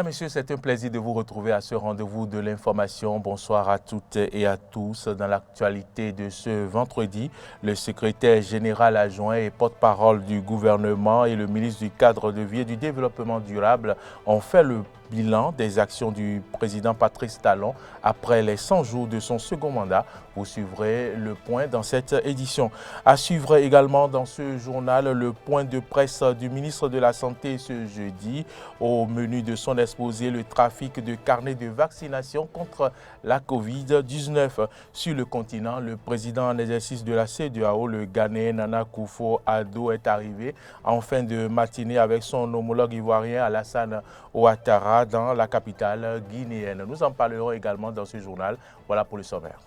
Mesdames, Messieurs, c'est un plaisir de vous retrouver à ce rendez-vous de l'information. Bonsoir à toutes et à tous. Dans l'actualité de ce vendredi, le secrétaire général adjoint et porte-parole du gouvernement et le ministre du Cadre de vie et du Développement durable ont fait le bilan des actions du président Patrice Talon après les 100 jours de son second mandat. Vous suivrez le point dans cette édition. À suivre également dans ce journal le point de presse du ministre de la Santé ce jeudi. Au menu de son exposé, le trafic de carnets de vaccination contre la COVID-19. Sur le continent, le président en exercice de la CEDEAO, le Ghanéen Nana Akufo-Addo, est arrivé en fin de matinée avec son homologue ivoirien Alassane Ouattara dans la capitale guinéenne. Nous en parlerons également dans ce journal. Voilà pour le sommaire.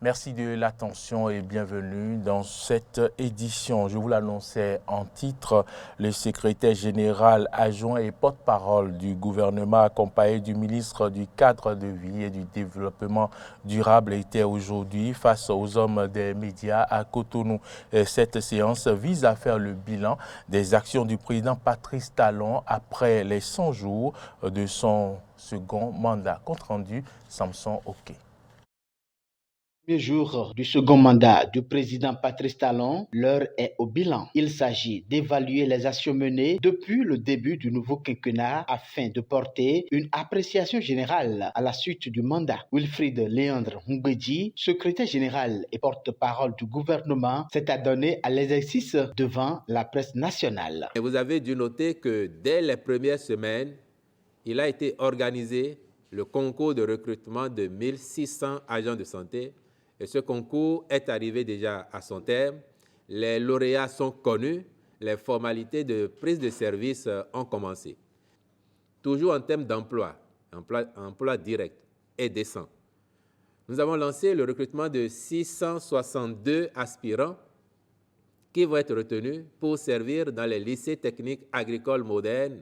Merci de l'attention et bienvenue dans cette édition. Je vous l'annonçais en titre, le secrétaire général adjoint et porte-parole du gouvernement accompagné du ministre du Cadre de vie et du Développement durable était aujourd'hui face aux hommes des médias à Cotonou. Cette séance vise à faire le bilan des actions du président Patrice Talon après les 100 jours de son second mandat. Compte rendu, Samson Oké. Premier jour du second mandat du président Patrice Talon, l'heure est au bilan. Il s'agit d'évaluer les actions menées depuis le début du nouveau quinquennat afin de porter une appréciation générale à la suite du mandat. Wilfried Léandre Ngwedji, secrétaire général et porte-parole du gouvernement, s'est adonné à l'exercice devant la presse nationale. Vous avez dû noter que dès les premières semaines, il a été organisé le concours de recrutement de 1600 agents de santé. Et ce concours est arrivé déjà à son terme. Les lauréats sont connus, les formalités de prise de service ont commencé. Toujours en termes d'emploi, emploi direct et décent. Nous avons lancé le recrutement de 662 aspirants qui vont être retenus pour servir dans les lycées techniques agricoles modernes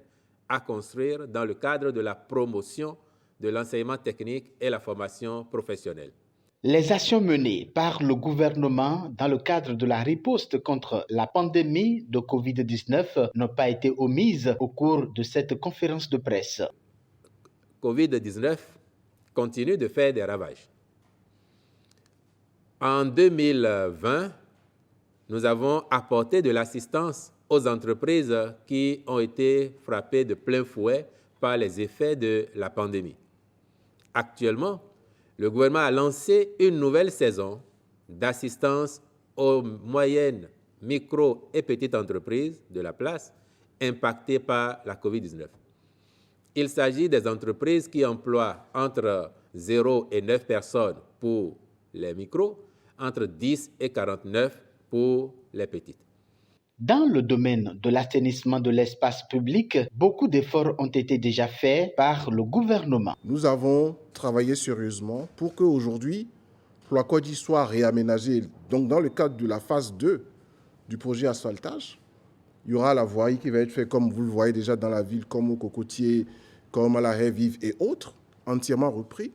à construire dans le cadre de la promotion de l'enseignement technique et la formation professionnelle. Les actions menées par le gouvernement dans le cadre de la riposte contre la pandémie de COVID-19 n'ont pas été omises au cours de cette conférence de presse. COVID-19 continue de faire des ravages. En 2020, nous avons apporté de l'assistance aux entreprises qui ont été frappées de plein fouet par les effets de la pandémie. Actuellement, le gouvernement a lancé une nouvelle saison d'assistance aux moyennes, micro et petites entreprises de la place impactées par la COVID-19. Il s'agit des entreprises qui emploient entre 0 et 9 personnes pour les micros, entre 10 et 49 pour les petites. Dans le domaine de l'assainissement de l'espace public, beaucoup d'efforts ont été déjà faits par le gouvernement. Nous avons travaillé sérieusement pour qu'aujourd'hui, Ploacodi soit réaménagé. Donc, dans le cadre de la phase 2 du projet asphaltage, il y aura la voirie qui va être faite, comme vous le voyez déjà dans la ville, comme au Cocotier, comme à la Haie-Vive et autres, entièrement repris.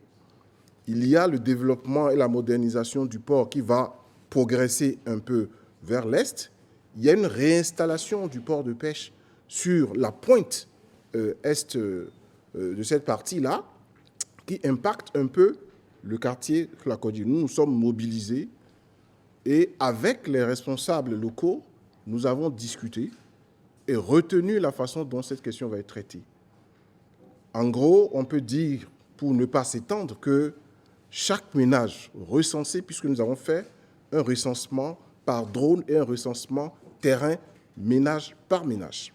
Il y a le développement et la modernisation du port qui va progresser un peu vers l'est. Il y a une réinstallation du port de pêche sur la pointe est de cette partie-là qui impacte un peu le quartier Ploacodi. Nous sommes mobilisés et avec les responsables locaux, nous avons discuté et retenu la façon dont cette question va être traitée. En gros, on peut dire, pour ne pas s'étendre, que chaque ménage recensé, puisque nous avons fait un recensement par drone et un recensement terrain, ménage par ménage.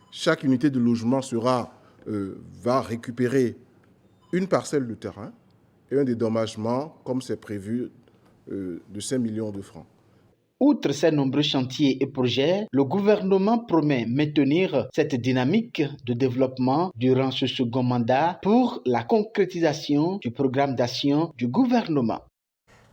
Chaque unité de logement va récupérer une parcelle de terrain et un dédommagement, comme c'est prévu, de 5 millions de francs. Outre ces nombreux chantiers et projets, le gouvernement promet maintenir cette dynamique de développement durant ce second mandat pour la concrétisation du programme d'action du gouvernement.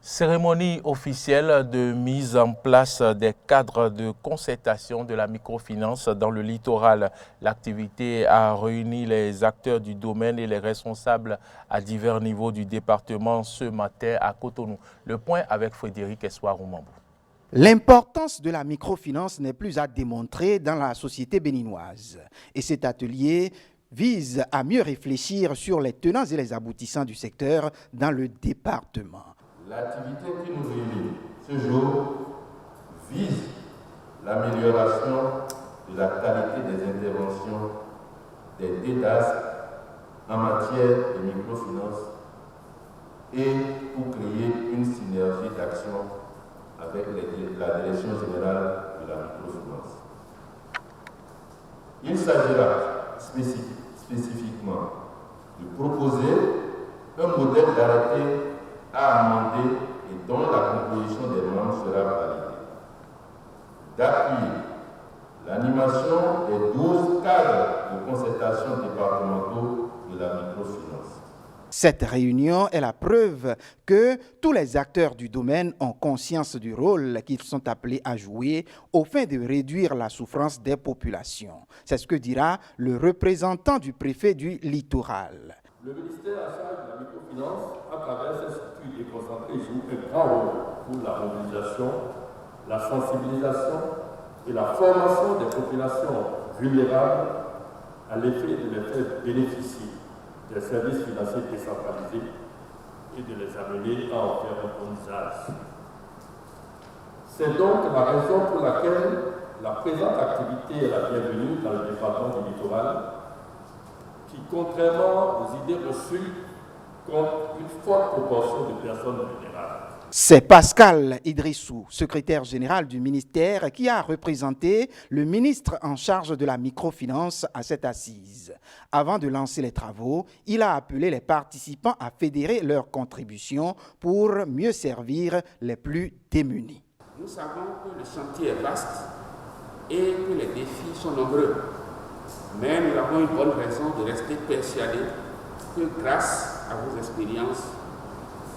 Cérémonie officielle de mise en place des cadres de concertation de la microfinance dans le littoral. L'activité a réuni les acteurs du domaine et les responsables à divers niveaux du département ce matin à Cotonou. Le point avec Frédéric Espoir-Oumambou. L'importance de la microfinance n'est plus à démontrer dans la société béninoise. Et cet atelier vise à mieux réfléchir sur les tenants et les aboutissants du secteur dans le département. L'activité qui nous réunit ce jour vise l'amélioration de la qualité des interventions des DEDAS en matière de microfinance et pour créer une synergie d'action avec la Direction générale de la microfinance. Il s'agira spécifiquement de proposer un modèle d'arrêté à amender et dont la composition des membres sera validée. D'appuyer l'animation des 12 cadres de concertation départementaux de la microfinance. Cette réunion est la preuve que tous les acteurs du domaine ont conscience du rôle qu'ils sont appelés à jouer au fin de réduire la souffrance des populations. C'est ce que dira le représentant du préfet du littoral. Le ministère en charge de la microfinance, à travers ses structures déconcentrées, joue un grand rôle pour la mobilisation, la sensibilisation et la formation des populations vulnérables à l'effet de les faire bénéficier des services financiers décentralisés et de les amener à en faire un bon usage. C'est donc la raison pour laquelle la présente activité est la bienvenue dans le département du littoral, qui, contrairement aux idées reçues, compte une forte proportion de personnes vulnérables. C'est Pascal Idrissou, secrétaire général du ministère, qui a représenté le ministre en charge de la microfinance à cette assise. Avant de lancer les travaux, il a appelé les participants à fédérer leurs contributions pour mieux servir les plus démunis. Nous savons que le chantier est vaste et que les défis sont nombreux. Mais nous avons une bonne raison de rester persuadés que grâce à vos expériences,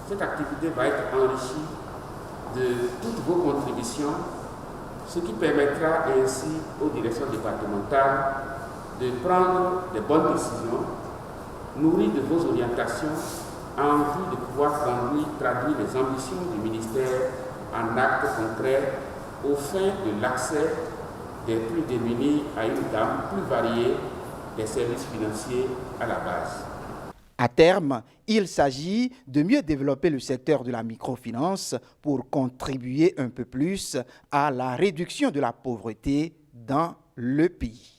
cette activité va être enrichie de toutes vos contributions, ce qui permettra ainsi aux directions départementales de prendre de bonnes décisions, nourries de vos orientations, en vue de pouvoir traduire les ambitions du ministère en actes concrets au fin de l'accès des plus démunis à une gamme plus variée des services financiers à la base. À terme, il s'agit de mieux développer le secteur de la microfinance pour contribuer un peu plus à la réduction de la pauvreté dans le pays.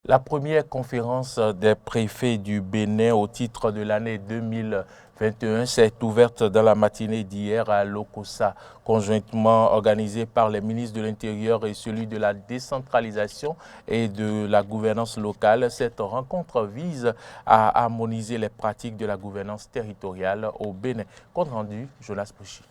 La première conférence des préfets du Bénin au titre de l'année 2021 s'est ouverte dans la matinée d'hier à Lokossa, conjointement organisée par les ministres de l'Intérieur et celui de la décentralisation et de la gouvernance locale. Cette rencontre vise à harmoniser les pratiques de la gouvernance territoriale au Bénin. Compte rendu, Jonas Bouchi.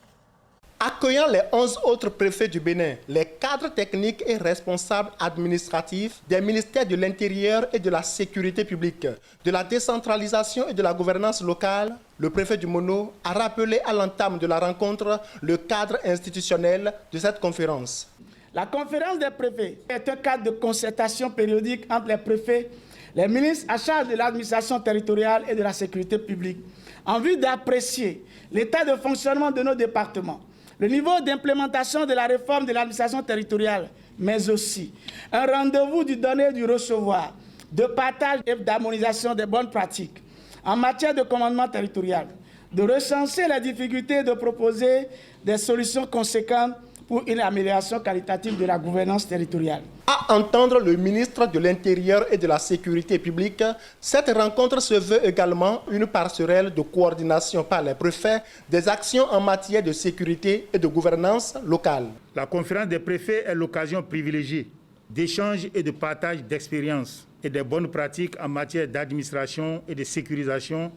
Accueillant les 11 autres préfets du Bénin, les cadres techniques et responsables administratifs des ministères de l'Intérieur et de la Sécurité publique, de la décentralisation et de la gouvernance locale, le préfet du Mono a rappelé à l'entame de la rencontre le cadre institutionnel de cette conférence. La conférence des préfets est un cadre de concertation périodique entre les préfets, les ministres en charge de l'administration territoriale et de la sécurité publique, en vue d'apprécier l'état de fonctionnement de nos départements, le niveau d'implémentation de la réforme de l'administration territoriale, mais aussi un rendez-vous du donner et du recevoir, de partage et d'harmonisation des bonnes pratiques en matière de commandement territorial, de recenser les difficultés et de proposer des solutions conséquentes pour une amélioration qualitative de la gouvernance territoriale. À entendre le ministre de l'Intérieur et de la Sécurité publique, cette rencontre se veut également une passerelle de coordination par les préfets des actions en matière de sécurité et de gouvernance locale. La conférence des préfets est l'occasion privilégiée d'échanges et de partage d'expériences et de bonnes pratiques en matière d'administration et de sécurisation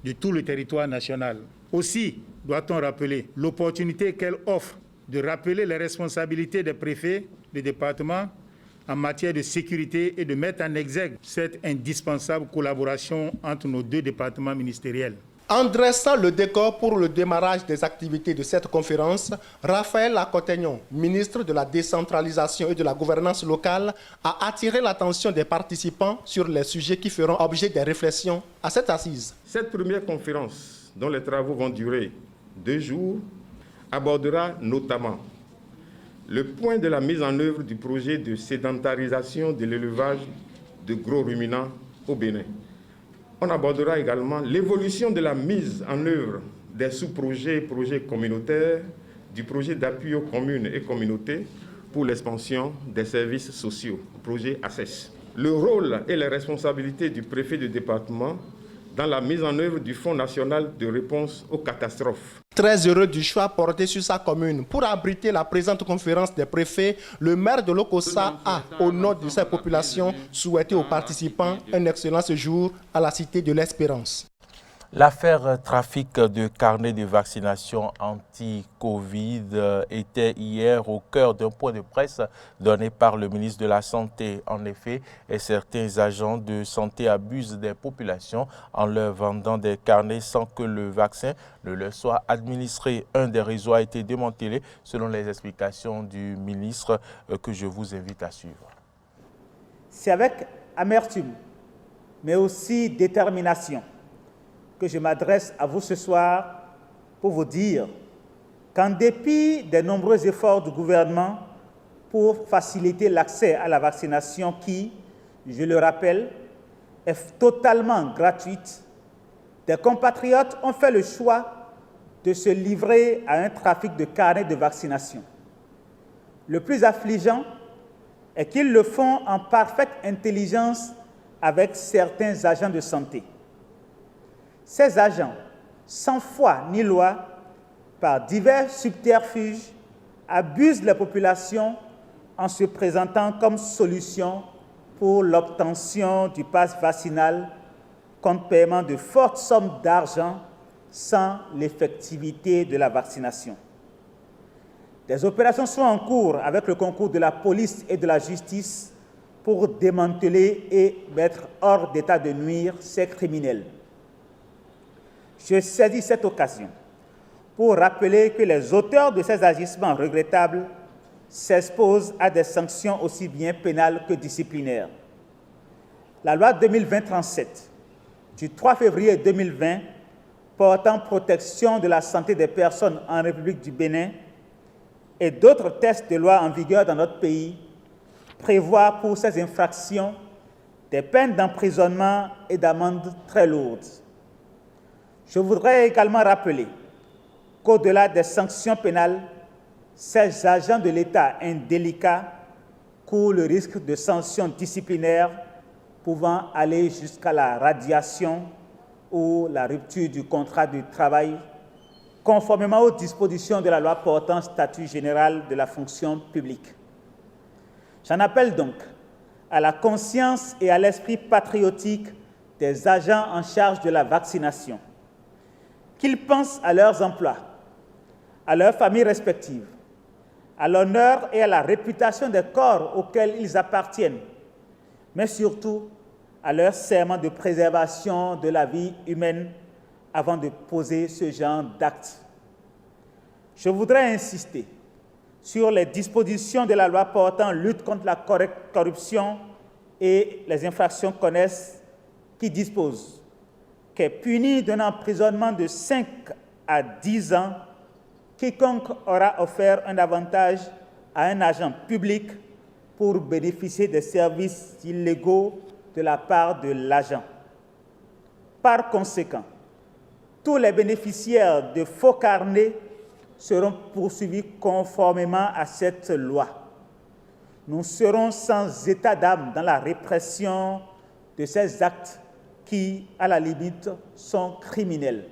de tout le territoire national. Aussi, doit-on rappeler l'opportunité qu'elle offre de rappeler les responsabilités des préfets des départements en matière de sécurité et de mettre en exergue cette indispensable collaboration entre nos deux départements ministériels. En dressant le décor pour le démarrage des activités de cette conférence, Raphaël Lacotegnon, ministre de la décentralisation et de la gouvernance locale, a attiré l'attention des participants sur les sujets qui feront objet des réflexions à cette assise. Cette première conférence, dont les travaux vont durer 2 jours, abordera notamment le point de la mise en œuvre du projet de sédentarisation de l'élevage de gros ruminants au Bénin. On abordera également l'évolution de la mise en œuvre des sous-projets et projets communautaires du projet d'appui aux communes et communautés pour l'expansion des services sociaux, projet ACES. Le rôle et les responsabilités du préfet du département dans la mise en œuvre du Fonds national de réponse aux catastrophes. Très heureux du choix porté sur sa commune pour abriter la présente conférence des préfets, le maire de Lokossa a, au nom de sa population, souhaité aux participants un excellent séjour à la Cité de l'Espérance. L'affaire trafic de carnets de vaccination anti-Covid était hier au cœur d'un point de presse donné par le ministre de la Santé. En effet, certains agents de santé abusent des populations en leur vendant des carnets sans que le vaccin ne leur soit administré. Un des réseaux a été démantelé selon les explications du ministre que je vous invite à suivre. C'est avec amertume, mais aussi détermination, que je m'adresse à vous ce soir pour vous dire qu'en dépit des nombreux efforts du gouvernement pour faciliter l'accès à la vaccination qui, je le rappelle, est totalement gratuite, des compatriotes ont fait le choix de se livrer à un trafic de carnets de vaccination. Le plus affligeant est qu'ils le font en parfaite intelligence avec certains agents de santé. Ces agents, sans foi ni loi, par divers subterfuges, abusent la population en se présentant comme solution pour l'obtention du pass vaccinal contre paiement de fortes sommes d'argent sans l'effectivité de la vaccination. Des opérations sont en cours avec le concours de la police et de la justice pour démanteler et mettre hors d'état de nuire ces criminels. Je saisis cette occasion pour rappeler que les auteurs de ces agissements regrettables s'exposent à des sanctions aussi bien pénales que disciplinaires. La loi 2020-37 du 3 février 2020 portant protection de la santé des personnes en République du Bénin et d'autres textes de loi en vigueur dans notre pays prévoient pour ces infractions des peines d'emprisonnement et d'amendes très lourdes. Je voudrais également rappeler qu'au-delà des sanctions pénales, ces agents de l'État indélicats courent le risque de sanctions disciplinaires pouvant aller jusqu'à la radiation ou la rupture du contrat de travail, conformément aux dispositions de la loi portant statut général de la fonction publique. J'en appelle donc à la conscience et à l'esprit patriotique des agents en charge de la vaccination, qu'ils pensent à leurs emplois, à leurs familles respectives, à l'honneur et à la réputation des corps auxquels ils appartiennent, mais surtout à leur serment de préservation de la vie humaine avant de poser ce genre d'actes. Je voudrais insister sur les dispositions de la loi portant lutte contre la corruption et les infractions connexes qui disposent qu'est puni d'un emprisonnement de 5 à 10 ans quiconque aura offert un avantage à un agent public pour bénéficier des services illégaux de la part de l'agent. Par conséquent, tous les bénéficiaires de faux carnets seront poursuivis conformément à cette loi. Nous serons sans état d'âme dans la répression de ces actes qui, à la limite, sont criminels.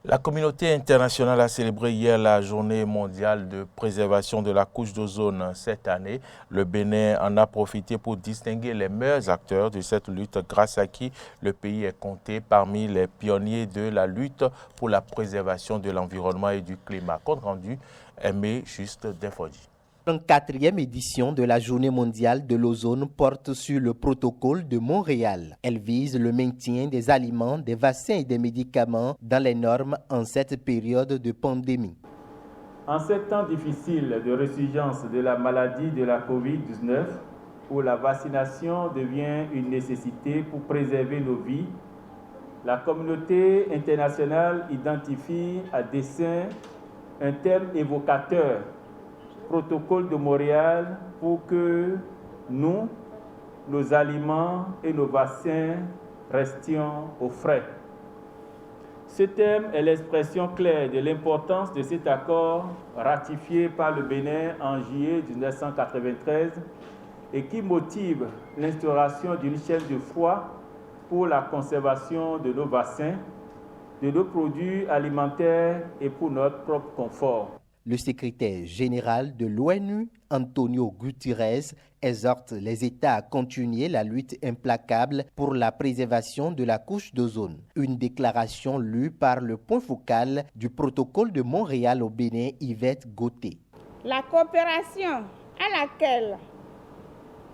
La communauté internationale a célébré hier la journée mondiale de préservation de la couche d'ozone. Cette année, le Bénin en a profité pour distinguer les meilleurs acteurs de cette lutte grâce à qui le pays est compté parmi les pionniers de la lutte pour la préservation de l'environnement et du climat. Compte rendu, Aimé Juste d'Infodji. La 4e édition de la Journée mondiale de l'ozone porte sur le protocole de Montréal. Elle vise le maintien des aliments, des vaccins et des médicaments dans les normes en cette période de pandémie. En ces temps difficiles de résurgence de la maladie de la COVID-19, où la vaccination devient une nécessité pour préserver nos vies, la communauté internationale identifie à dessein un terme évocateur protocole de Montréal pour que nous, nos aliments et nos vaccins restions au frais. Ce thème est l'expression claire de l'importance de cet accord ratifié par le Bénin en juillet 1993 et qui motive l'instauration d'une chaîne de froid pour la conservation de nos vaccins, de nos produits alimentaires et pour notre propre confort. Le secrétaire général de l'ONU, Antonio Guterres, exhorte les États à continuer la lutte implacable pour la préservation de la couche d'ozone. Une déclaration lue par le point focal du protocole de Montréal au Bénin, Yvette Gauthier. La coopération à laquelle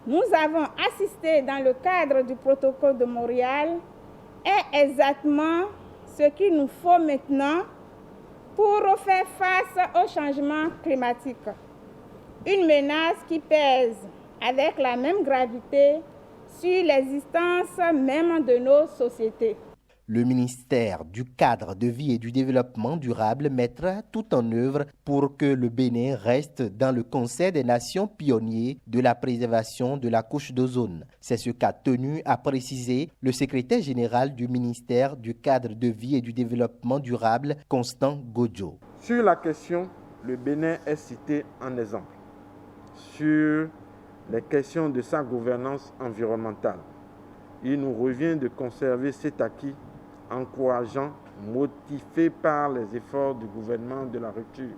nous avons assisté dans le cadre du protocole de Montréal est exactement ce qu'il nous faut maintenant pour faire face au changement climatique. Une menace qui pèse avec la même gravité sur l'existence même de nos sociétés. Le ministère du Cadre de vie et du Développement durable mettra tout en œuvre pour que le Bénin reste dans le Conseil des Nations pionniers de la préservation de la couche d'ozone. C'est ce qu'a tenu à préciser le secrétaire général du ministère du Cadre de vie et du Développement durable, Constant Godjo. Sur la question, le Bénin est cité en exemple. Sur les questions de sa gouvernance environnementale, il nous revient de conserver cet acquis encourageant, motivé par les efforts du gouvernement de la rupture.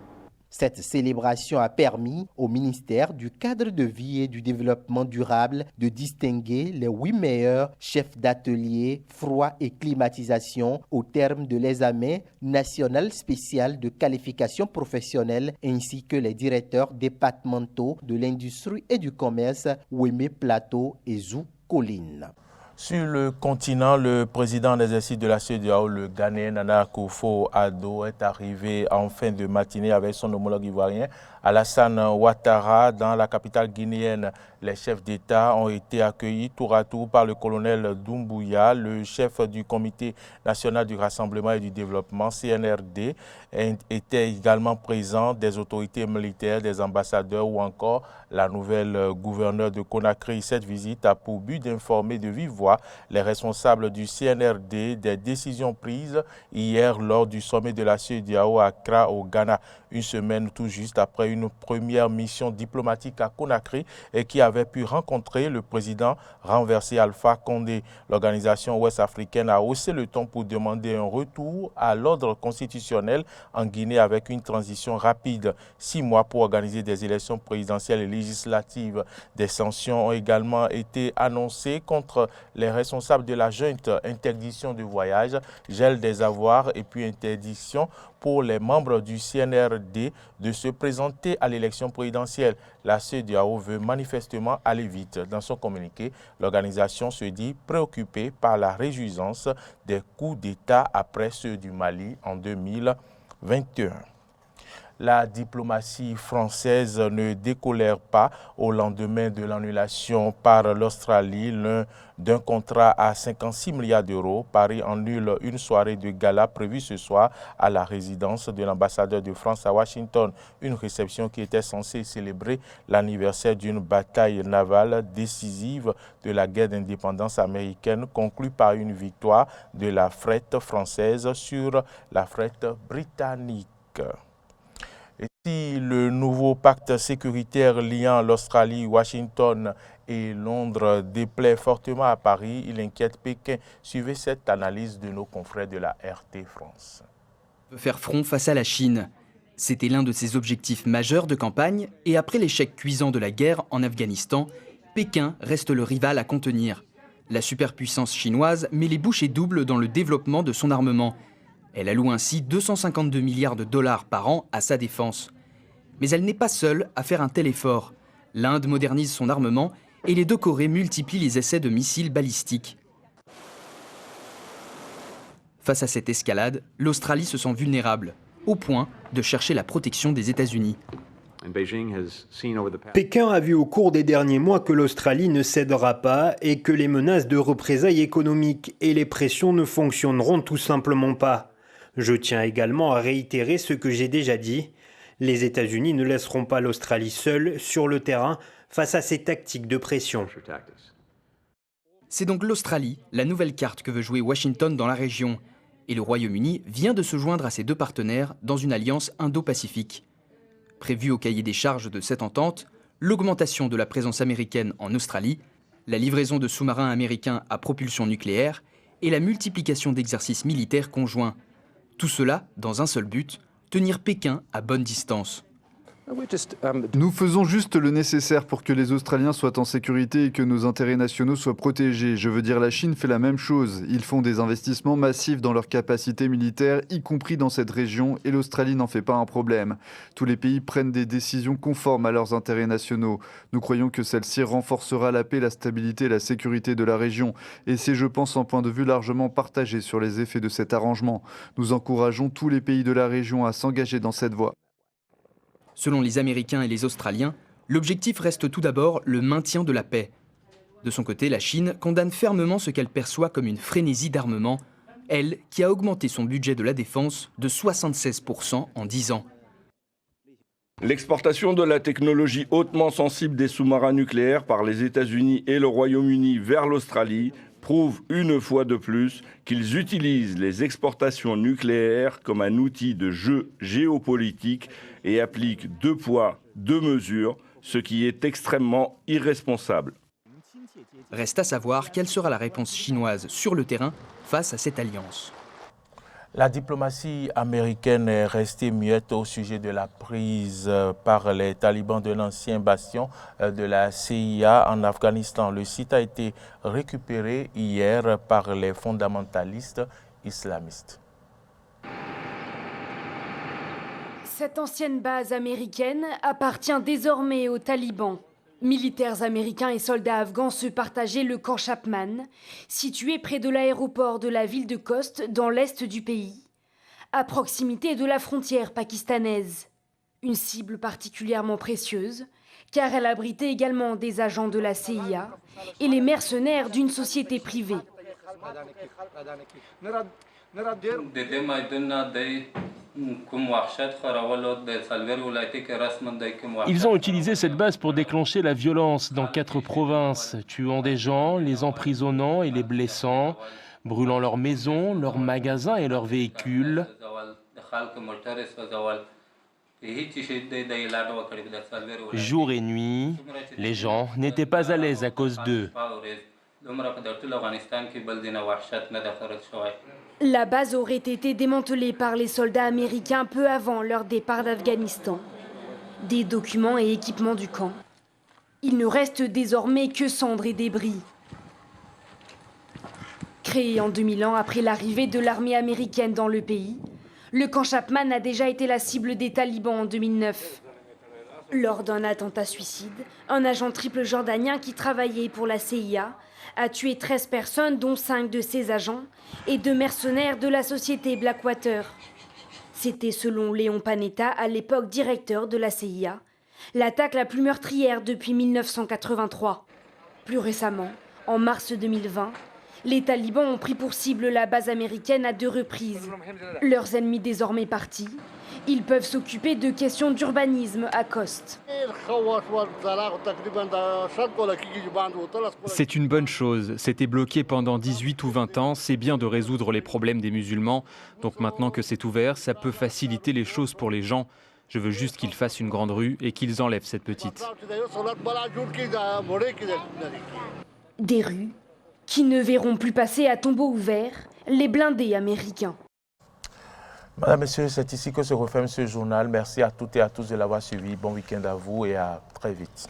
Cette célébration a permis au ministère du Cadre de vie et du Développement durable de distinguer les 8 meilleurs chefs d'atelier froid et climatisation au terme de l'examen national spécial de qualification professionnelle ainsi que les directeurs départementaux de l'industrie et du commerce Ouémé Plateau et Zou Colline. Sur le continent, le président en exercice de la CEDEAO, le Ghanéen Nana Akufo-Addo, est arrivé en fin de matinée avec son homologue ivoirien Alassane Ouattara dans la capitale guinéenne. Les chefs d'État ont été accueillis tour à tour par le colonel Doumbouya, le chef du Comité national du rassemblement et du développement, CNRD, était également présent des autorités militaires, des ambassadeurs ou encore la nouvelle gouverneure de Conakry. Cette visite a pour but d'informer de vive voix les responsables du CNRD des décisions prises hier lors du sommet de la CEDEAO à Accra au Ghana, une semaine tout juste après une première mission diplomatique à Conakry et qui avait pu rencontrer le président renversé Alpha Condé. L'organisation ouest-africaine a haussé le ton pour demander un retour à l'ordre constitutionnel en Guinée avec une transition rapide. 6 mois pour organiser des élections présidentielles et législatives. Des sanctions ont également été annoncées contre les responsables de la junte, interdiction de voyage, gel des avoirs et puis interdiction pour les membres du CNRD de se présenter à l'élection présidentielle. La CEDEAO veut manifestement aller vite. Dans son communiqué, l'organisation se dit préoccupée par la réjouissance des coups d'État après ceux du Mali en 2021. La diplomatie française ne décolère pas au lendemain de l'annulation par l'Australie d'un contrat à 56 milliards d'euros. Paris annule une soirée de gala prévue ce soir à la résidence de l'ambassadeur de France à Washington. Une réception qui était censée célébrer l'anniversaire d'une bataille navale décisive de la guerre d'indépendance américaine, conclue par une victoire de la frette française sur la frette britannique. Et si le nouveau pacte sécuritaire liant l'Australie, Washington et Londres déplaît fortement à Paris, il inquiète Pékin. Suivez cette analyse de nos confrères de la RT France. Faire front face à la Chine, c'était l'un de ses objectifs majeurs de campagne et après l'échec cuisant de la guerre en Afghanistan, Pékin reste le rival à contenir. La superpuissance chinoise met les bouchées doubles dans le développement de son armement. Elle alloue ainsi 252 milliards de dollars par an à sa défense. Mais elle n'est pas seule à faire un tel effort. L'Inde modernise son armement et les deux Corées multiplient les essais de missiles balistiques. Face à cette escalade, l'Australie se sent vulnérable, au point de chercher la protection des États-Unis. Pékin a vu au cours des derniers mois que l'Australie ne cédera pas et que les menaces de représailles économiques et les pressions ne fonctionneront tout simplement pas. Je tiens également à réitérer ce que j'ai déjà dit. Les États-Unis ne laisseront pas l'Australie seule sur le terrain face à ces tactiques de pression. C'est donc l'Australie, la nouvelle carte que veut jouer Washington dans la région. Et le Royaume-Uni vient de se joindre à ses deux partenaires dans une alliance Indo-Pacifique. Prévue au cahier des charges de cette entente, l'augmentation de la présence américaine en Australie, la livraison de sous-marins américains à propulsion nucléaire et la multiplication d'exercices militaires conjoints. Tout cela dans un seul but, tenir Pékin à bonne distance. Nous faisons juste le nécessaire pour que les Australiens soient en sécurité et que nos intérêts nationaux soient protégés. Je veux dire, la Chine fait la même chose. Ils font des investissements massifs dans leurs capacités militaires, y compris dans cette région, et l'Australie n'en fait pas un problème. Tous les pays prennent des décisions conformes à leurs intérêts nationaux. Nous croyons que celle-ci renforcera la paix, la stabilité et la sécurité de la région. Et c'est, je pense, un point de vue largement partagé sur les effets de cet arrangement. Nous encourageons tous les pays de la région à s'engager dans cette voie. Selon les Américains et les Australiens, l'objectif reste tout d'abord le maintien de la paix. De son côté, la Chine condamne fermement ce qu'elle perçoit comme une frénésie d'armement, elle qui a augmenté son budget de la défense de 76% en 10 ans. L'exportation de la technologie hautement sensible des sous-marins nucléaires par les États-Unis et le Royaume-Uni vers l'Australie prouve une fois de plus qu'ils utilisent les exportations nucléaires comme un outil de jeu géopolitique et appliquent 2 poids, 2 mesures, ce qui est extrêmement irresponsable. Reste à savoir quelle sera la réponse chinoise sur le terrain face à cette alliance. La diplomatie américaine est restée muette au sujet de la prise par les talibans de l'ancien bastion de la CIA en Afghanistan. Le site a été récupéré hier par les fondamentalistes islamistes. Cette ancienne base américaine appartient désormais aux talibans. Militaires américains et soldats afghans se partageaient le camp Chapman, situé près de l'aéroport de la ville de Khost, dans l'est du pays, à proximité de la frontière pakistanaise. Une cible particulièrement précieuse, car elle abritait également des agents de la CIA et les mercenaires d'une société privée. Ils ont utilisé cette base pour déclencher la violence dans 4 provinces, tuant des gens, les emprisonnant et les blessant, brûlant leurs maisons, leurs magasins et leurs véhicules. Jour et nuit, les gens n'étaient pas à l'aise à cause d'eux. La base aurait été démantelée par les soldats américains peu avant leur départ d'Afghanistan. Des documents et équipements du camp. Il ne reste désormais que cendres et débris. Créé en 2000 ans après l'arrivée de l'armée américaine dans le pays, le camp Chapman a déjà été la cible des talibans en 2009. Lors d'un attentat suicide, un agent triple jordanien qui travaillait pour la CIA a tué 13 personnes, dont 5 de ses agents, et 2 mercenaires de la société Blackwater. C'était, selon Léon Panetta, à l'époque directeur de la CIA, l'attaque la plus meurtrière depuis 1983. Plus récemment, en mars 2020, les talibans ont pris pour cible la base américaine à 2 reprises. Leurs ennemis désormais partis, ils peuvent s'occuper de questions d'urbanisme à Khost. C'est une bonne chose. C'était bloqué pendant 18 ou 20 ans. C'est bien de résoudre les problèmes des musulmans. Donc maintenant que c'est ouvert, ça peut faciliter les choses pour les gens. Je veux juste qu'ils fassent une grande rue et qu'ils enlèvent cette petite. Des rues qui ne verront plus passer à tombeau ouvert les blindés américains. Madame, Messieurs, c'est ici que se referme ce journal. Merci à toutes et à tous de l'avoir suivi. Bon week-end à vous et à très vite.